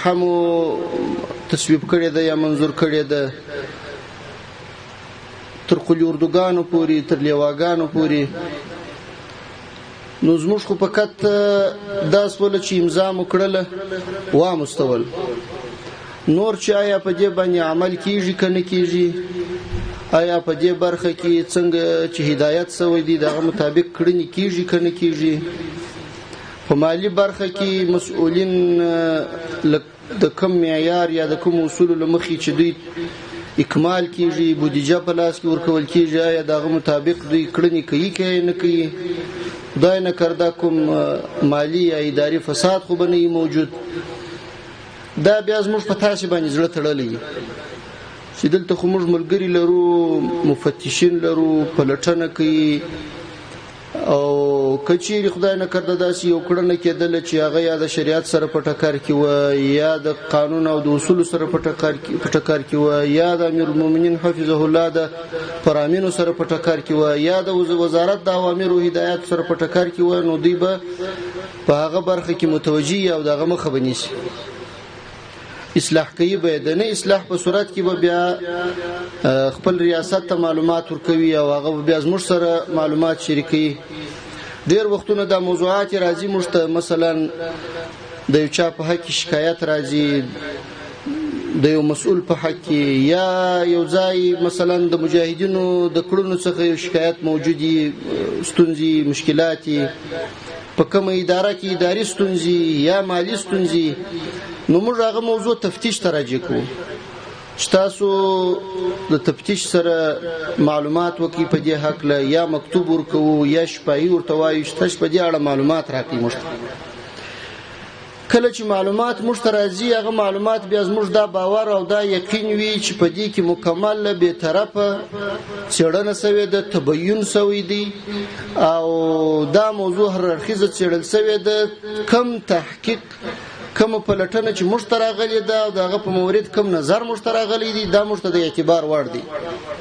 همو تصویب کړی ده یا منظور کړی ده تر قلی اردوګانو پورې تر لیواګانو پورې. نو زموږ خو فقط دا سوله چې امضا مو کړله وامستول، نور چې آیا په دې باندې عمل کیږي که نه کیږي، آیا په دې برخه کې څنګه چې هدایت شوی دی دغه مطابق کړنې کیږي که نه کیږي. په مالی برخه کې مسؤلین د کوم معیار یا د کوم اصولو له مخې چې دوی اکمال کیږي، بودیجه په لاس کې ورکول کیږي، آیا دغه مطابق دوی کړنې کوي که نه کوي. خدای نه کرده کوم مالی یا اداري فساد خو به نه موجود. دا بیا زموږ په تاسې باندې زړه تړلی چې دلته خو موږ ملګري لرو، مفتشین لرو، پلټنه کوي، او که چیرې خدای نه کرده داسې یو کړنه کېدله چې هغه یا د شریعت سره په ټکر کې وه، یا د قانون او د اصولو سره په ټکر کې وه، یا د امیرالمؤمنین حفظه الله د فرامینو سره په ټکر کې وه، یا د وزارت د اوامرو او هدایات سره په ټکر کې وه، نو دوی به په هغه برخه کې متوجه او دغه مخه به نیسي، اصلاح کوي به. د نه اصلاح په صورت کې به بیا خپل ریاست ته معلومات ورکوي او هغه بیا زموږ سره معلومات شریکوي. ډېر وختونه دا موضوعات راځي موږ ته، مثلا د یو چا په حق کې شکایت راځي، د یو مسؤل په حق کې، یا یو ځای مثلا د مجاهدینو د کړنو څخه یو شکایت موجودي، ستونزې مشکلات په کومه اداره کې اداري ستونزې یا مالی ستونزې، نو موږ هغه موضوع تفتیش ته راجع کوو چې تاسو د تفتیش سره معلومات وکړئ په دې هکله، یا مکتوب ورکوو یا شفاهي ورته وایو چې تاسو په دې اړه معلومات راکړئ موږ ته. کله چې معلومات موږ ته راځي، هغه معلومات بیا زموږ دا باور او دا یقین وي چې په دې کې مکمل بې طرفه څېړنه شوې ده، تبیین شوی دی، او دا موضوع هر اړخیزه څېړل شوې ده. کم تحقیق، کوم پلټنه چې موږ ته راغلې ده او د هغه په مورد کوم نظر موږ ته راغلی دی، دا موږ ته د اعتبار وړ دی.